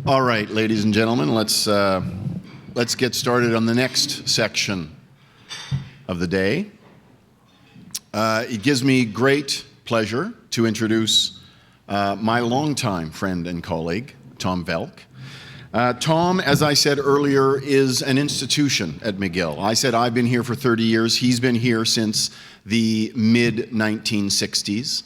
All right, ladies and gentlemen, let's get started on the next section of the day. It gives me great pleasure to introduce my longtime friend and colleague, Tom Velk. Tom, as I said earlier, is an institution at McGill. I said I've been here for 30 years. He's been here since the mid-1960s.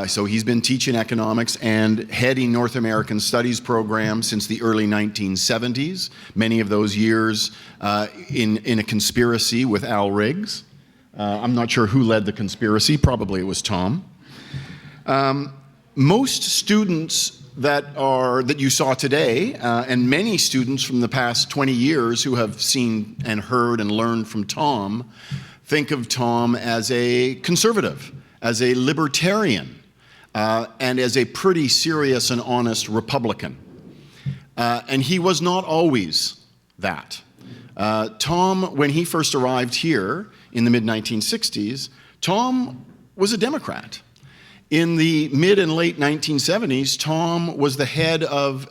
So he's been teaching economics and heading North American Studies programs since the early 1970s, many of those years in a conspiracy with Al Riggs. I'm not sure who led the conspiracy, probably it was Tom. Most students that you saw today, and many students from the past 20 years who have seen and heard and learned from Tom, think of Tom as a conservative, as a libertarian, and as a pretty serious and honest Republican. And he was not always that. Tom, when he first arrived here in the mid-1960s, Tom was a Democrat. In the mid and late 1970s, Tom was the head of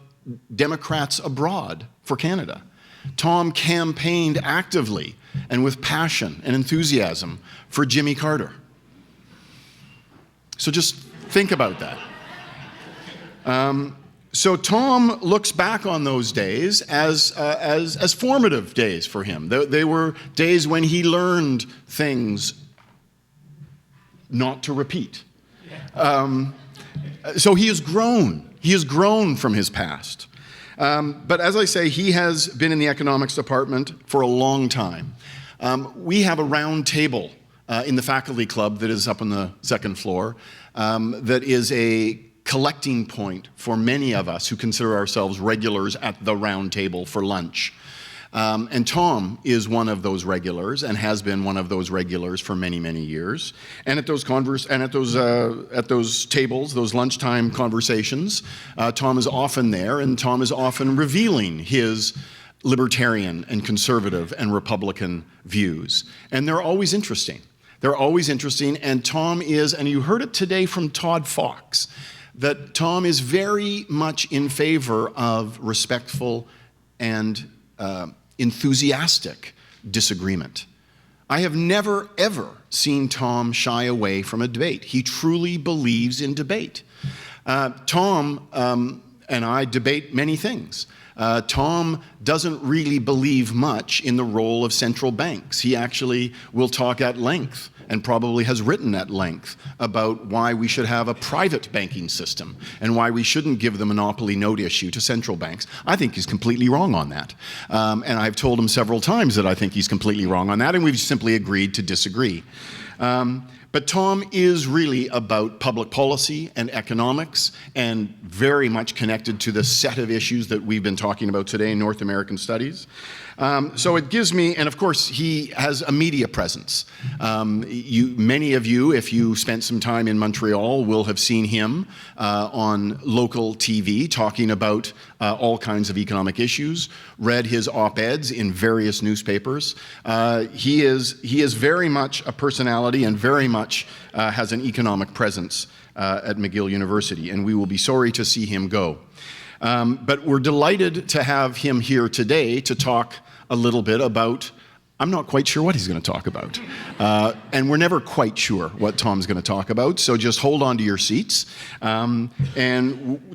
Democrats Abroad for Canada. Tom campaigned actively and with passion and enthusiasm for Jimmy Carter. So just think about that. So Tom looks back on those days as formative days for him. They were days when he learned things not to repeat. So he has grown. He has grown from his past. But as I say, he has been in the economics department for a long time. We have a round table in the faculty club that is up on the second floor that is a collecting point for many of us who consider ourselves regulars at the round table for lunch. And Tom is one of those regulars and has been one of those regulars for many, many years. And at those tables, those lunchtime conversations, Tom is often there, and Tom is often revealing his libertarian and conservative and Republican views. And they're always interesting. They're always interesting, and Tom is, and you heard it today from Todd Fox, that Tom is very much in favor of respectful and enthusiastic disagreement. I have never, ever seen Tom shy away from a debate. He truly believes in debate. Tom and I debate many things. Tom doesn't really believe much in the role of central banks. He actually will talk at length and probably has written at length about why we should have a private banking system and why we shouldn't give the monopoly note issue to central banks. I think he's completely wrong on that. And I've told him several times that I think he's completely wrong on that, and we've simply agreed to disagree. But Tom is really about public policy and economics and very much connected to the set of issues that we've been talking about today in North American Studies. So it gives me, and of course he has a media presence. Many of you, if you spent some time in Montreal, will have seen him on local TV talking about all kinds of economic issues, read his op-eds in various newspapers. He is very much a personality and very much has an economic presence at McGill University, and we will be sorry to see him go. But we're delighted to have him here today to talk a little bit about, I'm not quite sure what he's going to talk about. And we're never quite sure what Tom's going to talk about, so just hold on to your seats. And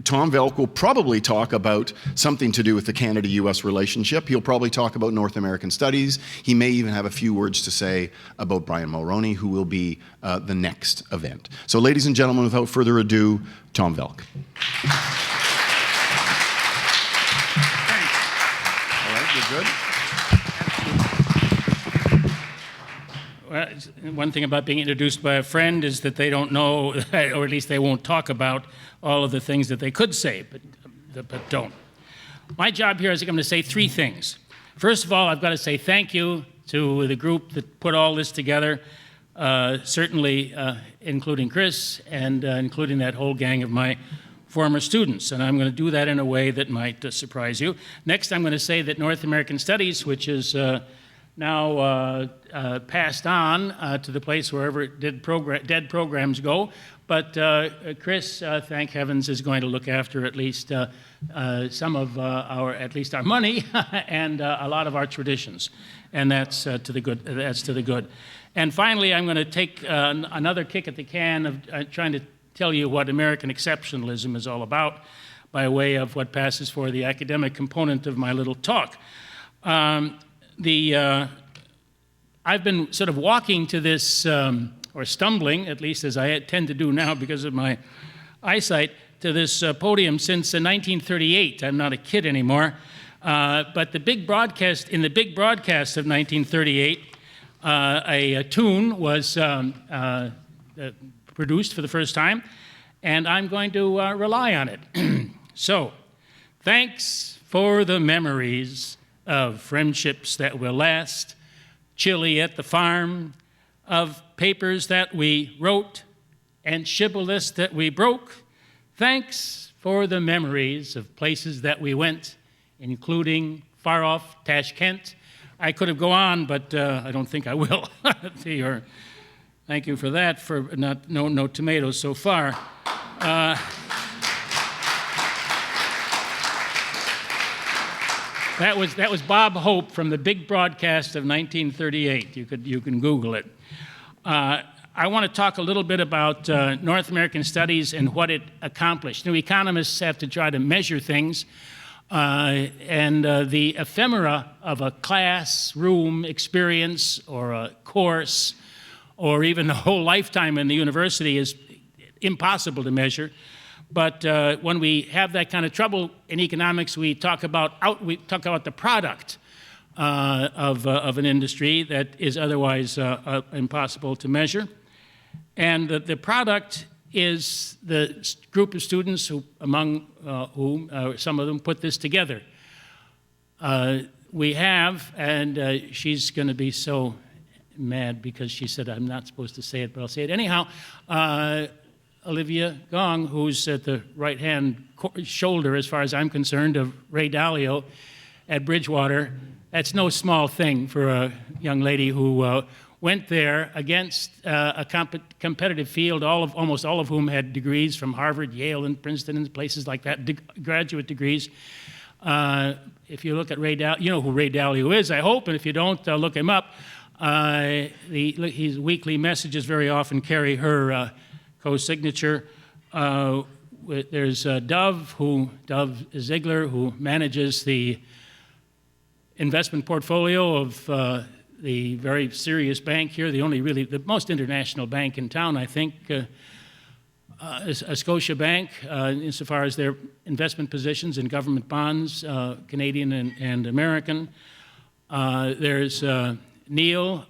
Tom Velk will probably talk about something to do with the Canada-US relationship. He'll probably talk about North American Studies. He may even have a few words to say about Brian Mulroney, who will be the next event. So ladies and gentlemen, without further ado, Tom Velk. All right, you're good? Well, one thing about being introduced by a friend is that they don't know, or at least they won't talk about all of the things that they could say, but don't. My job here is I'm going to say three things. First of all, I've got to say thank you to the group that put all this together, certainly including Chris and including that whole gang of my former students. And I'm going to do that in a way that might surprise you. Next, I'm going to say that North American Studies, which is now passed on to the place wherever dead programs go, But Chris, thank heavens, is going to look after at least some of our money and a lot of our traditions, and that's to the good. That's to the good. And finally, I'm going to take another kick at the can of trying to tell you what American exceptionalism is all about, by way of what passes for the academic component of my little talk. I've been sort of walking to this, or stumbling, at least as I tend to do now because of my eyesight, to this podium since 1938. I'm not a kid anymore. But the big broadcast, in the big broadcast of 1938, a tune was produced for the first time, and I'm going to rely on it. So, thanks for the memories of friendships that will last, chili at the farm, of papers that we wrote and shibboleths that we broke. Thanks for the memories of places that we went, including far-off Tashkent. I could have gone on, but I don't think I will. Thank you for that, for no tomatoes so far. That was Bob Hope from the big broadcast of 1938. You can Google it. I want to talk a little bit about North American studies and what it accomplished. Now, economists have to try to measure things, and the ephemera of a classroom experience or a course or even a whole lifetime in the university is impossible to measure. But when we have that kind of trouble in economics, we talk about the product of an industry that is otherwise impossible to measure. And the product is the group of students among whom some of them put this together. We have, and she's going to be so mad because she said I'm not supposed to say it, but I'll say it anyhow. Olivia Gong, who's at the right-hand shoulder, as far as I'm concerned, of Ray Dalio at Bridgewater. That's no small thing for a young lady who went there against a competitive field, almost all of whom had degrees from Harvard, Yale, and Princeton, and places like that, graduate degrees. If you look at Ray Dalio, you know who Ray Dalio is, I hope, and if you don't, look him up. His weekly messages very often carry her co-signature. There's Dove Ziegler, who manages the investment portfolio of the very serious bank here, the most international bank in town, I think, Scotia Bank, insofar as their investment positions in government bonds, Canadian and American. There's Neil.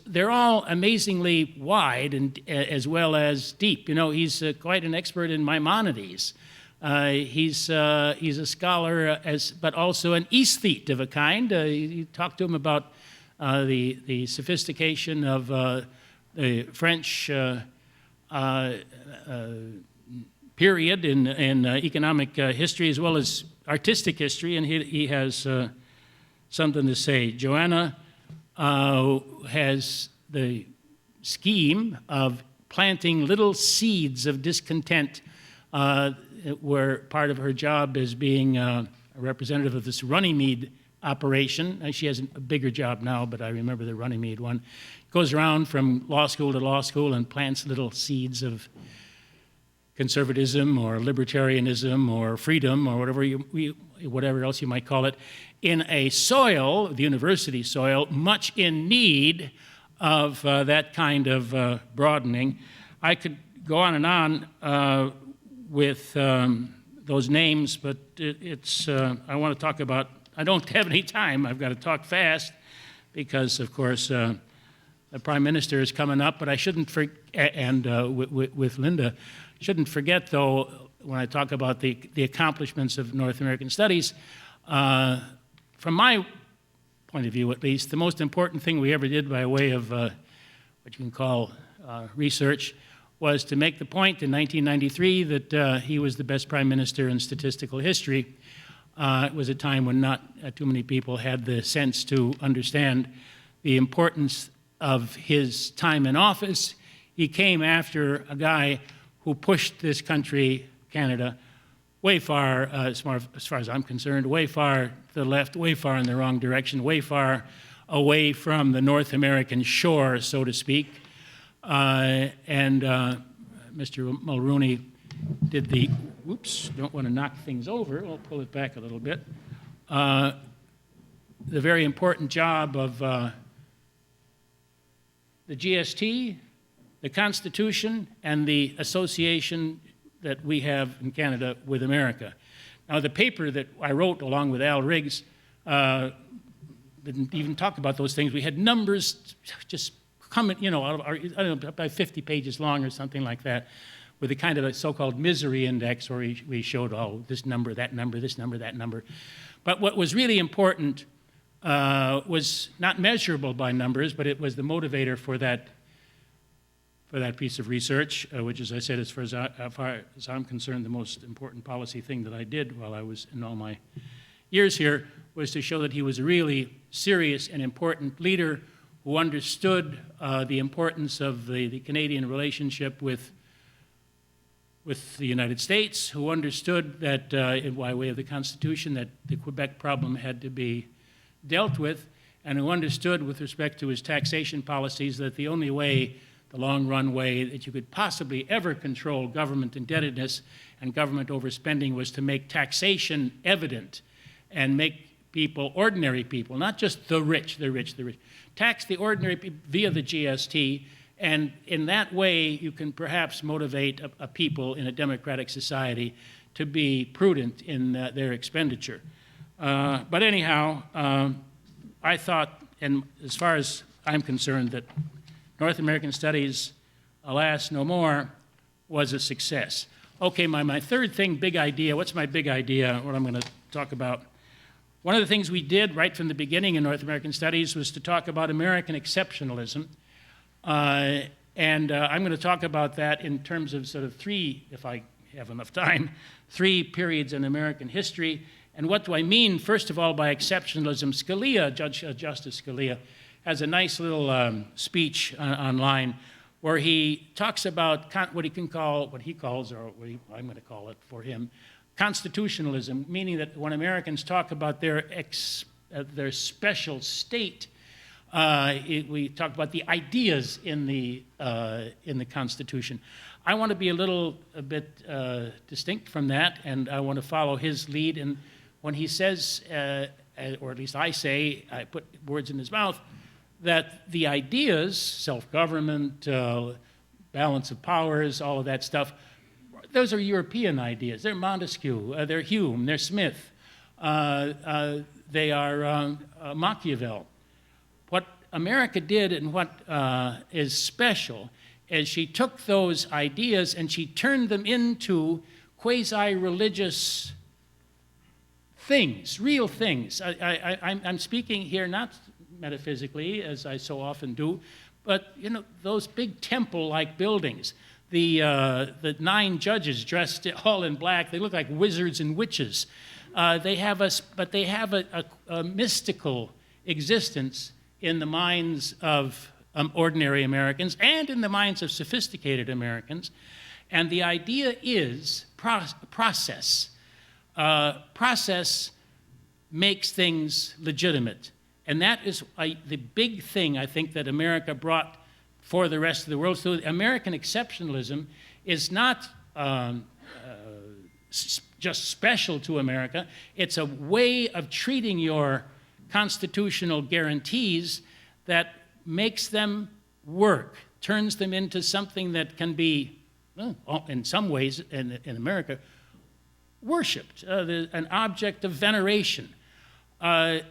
They're all amazingly wide and as well as deep. You know, he's quite an expert in Maimonides. He's a scholar, but also an aesthete of a kind. You talk to him about the sophistication of the French period in economic history as well as artistic history, and he has something to say. Joanna has the scheme of planting little seeds of discontent, where part of her job is being a representative of this Runnymede operation. She has a bigger job now, but I remember the Runnymede one. Goes around from law school to law school and plants little seeds of conservatism or libertarianism or freedom or whatever else you might call it, in a soil, the university soil, much in need of that kind of broadening. I could go on and on with those names, but I want to talk about, I don't have any time. I've got to talk fast because, of course, the Prime Minister is coming up, but I shouldn't forget, and with Linda, shouldn't forget, though, when I talk about the accomplishments of North American studies, from my point of view at least, the most important thing we ever did by way of what you can call research was to make the point in 1993 that he was the best prime minister in statistical history. It was a time when not too many people had the sense to understand the importance of his time in office he came after a guy who pushed this country, Canada, way far, as far as I'm concerned, way far to the left, way far in the wrong direction, way far away from the North American shore, so to speak. Mr. Mulrooney did the, whoops, don't want to knock things over, I'll pull it back a little bit, the very important job of the GST, the Constitution, and the association that we have in Canada with America. Now, the paper that I wrote along with Al Riggs didn't even talk about those things. We had numbers just coming, you know, out of our, I don't know, about 50 pages long or something like that, with a kind of a so-called misery index where we showed, oh, this number, that number, this number, that number. But what was really important was not measurable by numbers, but it was the motivator for that piece of research, which, as I said, as far as I'm concerned, the most important policy thing that I did while I was in all my years here was to show that he was a really serious and important leader who understood the importance of the Canadian relationship with the United States, who understood that, by way of the Constitution, that the Quebec problem had to be dealt with, and who understood with respect to his taxation policies that the only way, the long-run way, that you could possibly ever control government indebtedness and government overspending was to make taxation evident and make people, ordinary people, not just the rich, tax the ordinary people via the GST, and in that way you can perhaps motivate a people in a democratic society to be prudent in their expenditure. But anyhow, I thought, and as far as I'm concerned, that North American Studies, alas, no more, was a success. Okay, my third thing, big idea. What's my big idea, what I'm going to talk about? One of the things we did right from the beginning in North American Studies was to talk about American exceptionalism. I'm going to talk about that in terms of sort of three, if I have enough time, three periods in American history. And what do I mean, first of all, by exceptionalism? Scalia, Justice Scalia, has a nice little speech online where he talks about what he calls, or I'm going to call it for him, constitutionalism, meaning that when Americans talk about their special state, we talk about the ideas in the Constitution. I want to be a bit distinct from that, and I want to follow his lead. And when he says, or at least I say, I put words in his mouth, that the ideas, self-government, balance of powers, all of that stuff, those are European ideas. They're Montesquieu, they're Hume, they're Smith, they are Machiavel. What America did and what is special is she took those ideas and she turned them into quasi-religious things, real things. I'm speaking here not metaphysically, as I so often do, but you know, those big temple-like buildings, the 9 judges dressed all in black, they look like wizards and witches. They have a mystical existence in the minds of ordinary Americans and in the minds of sophisticated Americans. And the idea is process. Process makes things legitimate. And that is the big thing, I think, that America brought for the rest of the world. So American exceptionalism is not just special to America. It's a way of treating your constitutional guarantees that makes them work, turns them into something that can be, in some ways in America, worshipped, an object of veneration. When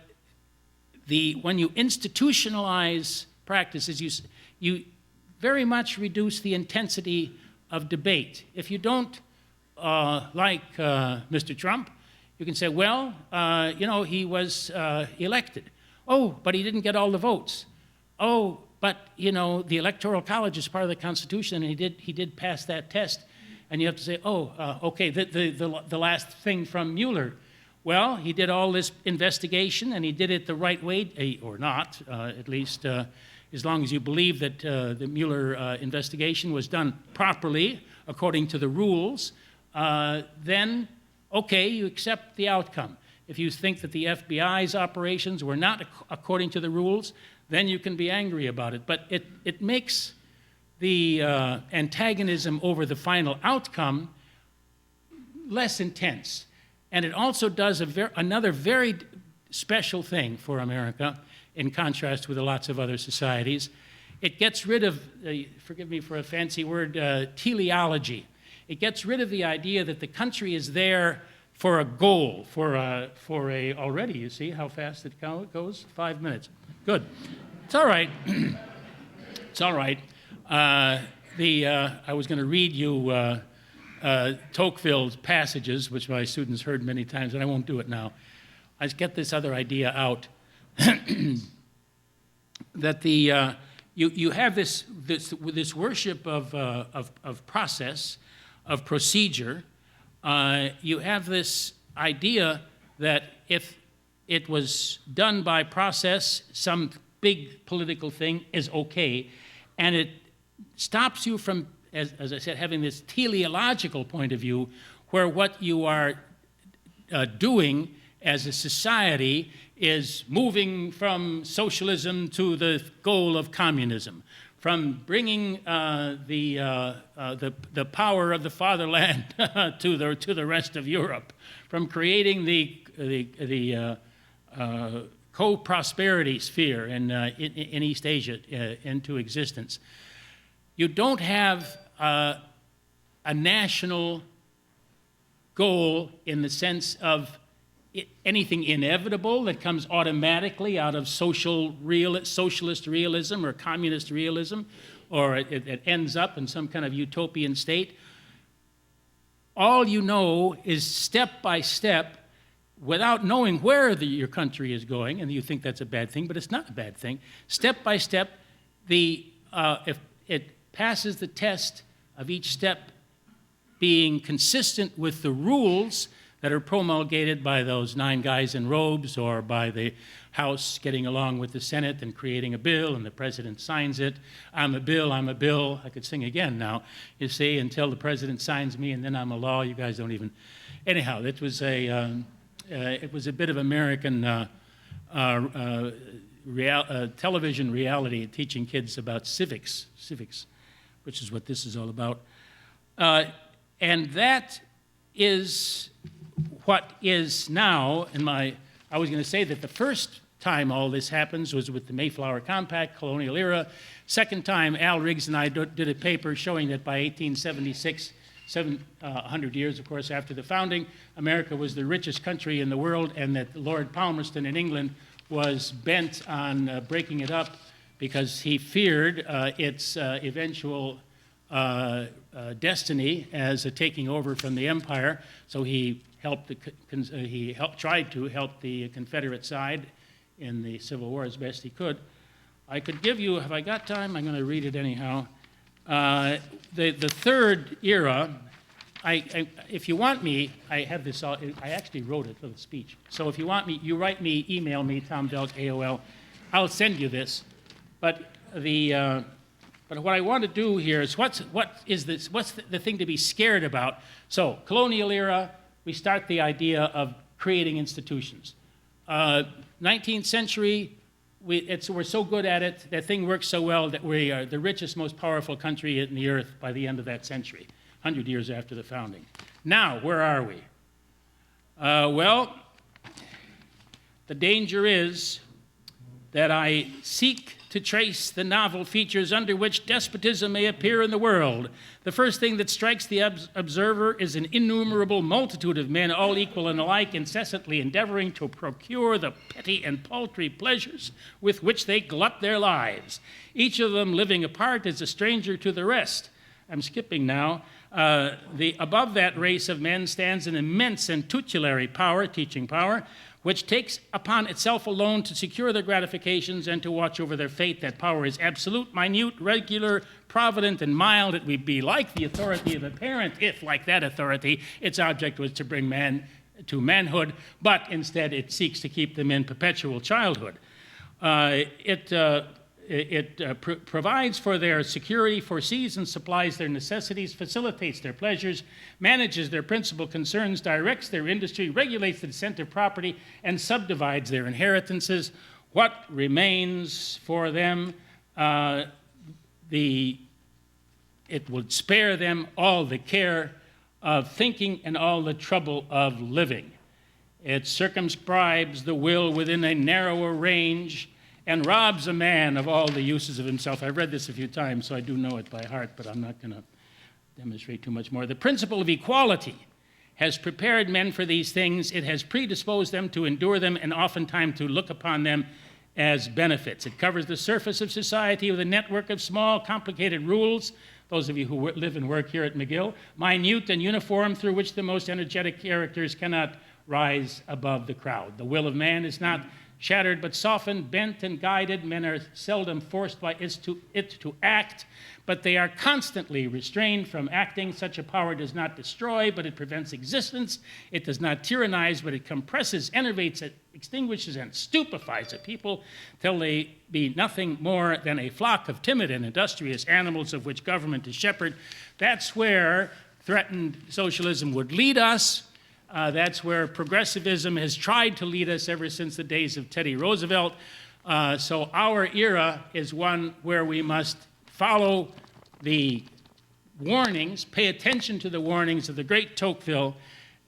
you institutionalize practices, you very much reduce the intensity of debate. If you don't like Mr. Trump, you can say, well, he was elected. Oh, but he didn't get all the votes. Oh, but, the Electoral College is part of the Constitution, and he did pass that test. And you have to say, okay, the last thing from Mueller. Well, he did all this investigation, and he did it the right way, or not, at least as long as you believe that the Mueller investigation was done properly, according to the rules, then, okay, you accept the outcome. If you think that the FBI's operations were not according to the rules, then you can be angry about it. But it makes the antagonism over the final outcome less intense. And it also does another very special thing for America, in contrast with lots of other societies. It gets rid of, forgive me for a fancy word, teleology. It gets rid of the idea that the country is there for a goal, already, you see how fast it goes? 5 minutes. Good. It's all right. It's all right. I was going to read you Tocqueville's passages, which my students heard many times, and I won't do it now. I just get this other idea out. That you have this worship of process, of procedure. You have this idea that if it was done by process, some big political thing is okay, and it stops you from, as I said, having this teleological point of view, where what you are doing as a society is moving from socialism to the goal of communism, from bringing the power of the fatherland to the rest of Europe, from creating the co-prosperity sphere in East Asia into existence. You don't have a national goal in the sense of anything inevitable that comes automatically out of socialist realism or communist realism, or it ends up in some kind of utopian state. All you know is step by step, without knowing where your country is going, and you think that's a bad thing, but it's not a bad thing. Step by step, if it passes the test of each step being consistent with the rules that are promulgated by those 9 guys in robes, or by the House getting along with the Senate and creating a bill, and the president signs it. I'm a bill, I'm a bill. I could sing again now, you see, until the president signs me, and then I'm a law. You guys don't even... Anyhow, it was a bit of American television reality, teaching kids about civics, which is what this is all about. And that is what is now, I was going to say that the first time all this happens was with the Mayflower Compact, colonial era. Second time, Al Riggs and I did a paper showing that by 1876, 100 years, of course, after the founding, America was the richest country in the world, and that Lord Palmerston in England was bent on breaking it up because he feared its eventual destiny as a taking over from the empire. So he tried to help the Confederate side in the Civil War as best he could. I could give you, have I got time? I'm going to read it anyhow. The third era, if you want me, I have this all, I actually wrote it for the speech. So if you want me, you write me, email me, Tom Velk, AOL. I'll send you this. But what I want to do here is what's the thing to be scared about? So colonial era, we start the idea of creating institutions. 19th century, we're so good at it, that thing works so well that we are the richest, most powerful country in the earth by the end of that century, 100 years after the founding. Now, where are we? Well, the danger is that I seek to trace the novel features under which despotism may appear in the world. The first thing that strikes the observer is an innumerable multitude of men, all equal and alike, incessantly endeavoring to procure the petty and paltry pleasures with which they glut their lives. Each of them living apart is a stranger to the rest. I'm skipping now. Above that race of men stands an immense and tutelary power, teaching power, which takes upon itself alone to secure their gratifications and to watch over their fate. That power is absolute, minute, regular, provident, and mild. It would be like the authority of a parent if, like that authority, its object was to bring man to manhood, but instead it seeks to keep them in perpetual childhood. provides for their security, foresees and supplies their necessities, facilitates their pleasures, manages their principal concerns, directs their industry, regulates the descent of property, and subdivides their inheritances. What remains for them? It would spare them all the care of thinking and all the trouble of living. It circumscribes the will within a narrower range and robs a man of all the uses of himself. I've read this a few times, so I do know it by heart, but I'm not going to demonstrate too much more. The principle of equality has prepared men for these things. It has predisposed them to endure them and oftentimes to look upon them as benefits. It covers the surface of society with a network of small, complicated rules, those of you who live and work here at McGill, minute and uniform, through which the most energetic characters cannot rise above the crowd. The will of man is not shattered but softened, bent, and guided. Men are seldom forced by it to act, but they are constantly restrained from acting. Such a power does not destroy, but it prevents existence. It does not tyrannize, but it compresses, enervates, extinguishes, and stupefies a people till they be nothing more than a flock of timid and industrious animals of which government is shepherd. That's where threatened socialism would lead us. That's where progressivism has tried to lead us ever since the days of Teddy Roosevelt. So our era is one where we must follow the warnings, pay attention to the warnings of the great Tocqueville,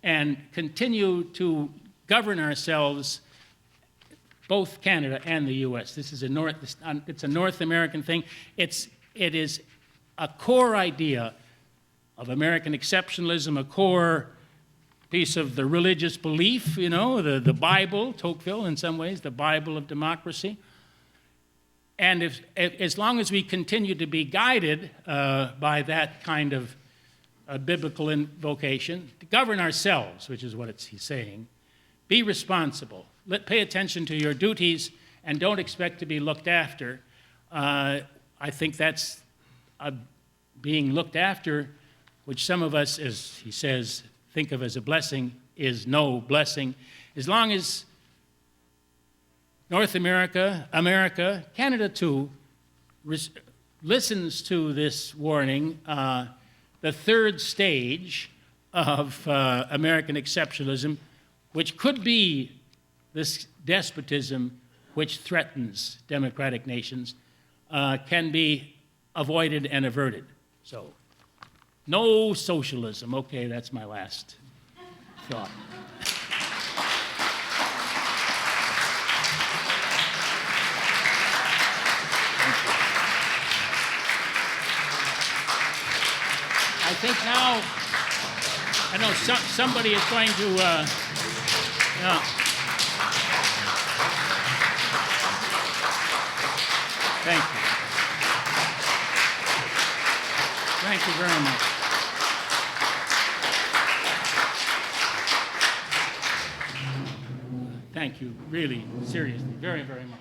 and continue to govern ourselves, both Canada and the U.S. This is it's a North American thing. It is a core idea of American exceptionalism, a core piece of the religious belief, you know, the Bible, Tocqueville in some ways, the Bible of democracy. And as long as we continue to be guided by that kind of biblical invocation, to govern ourselves, which is what he's saying, be responsible, pay attention to your duties, and don't expect to be looked after. I think that's being looked after, which some of us, as he says, think of as a blessing, is no blessing. As long as North America, Canada too, listens to this warning, the third stage of American exceptionalism, which could be this despotism which threatens democratic nations, can be avoided and averted. So, no socialism. Okay, that's my last thought. I think now, I know somebody is going to, Thank you. Thank you very much. Thank you, really, seriously, very, very much.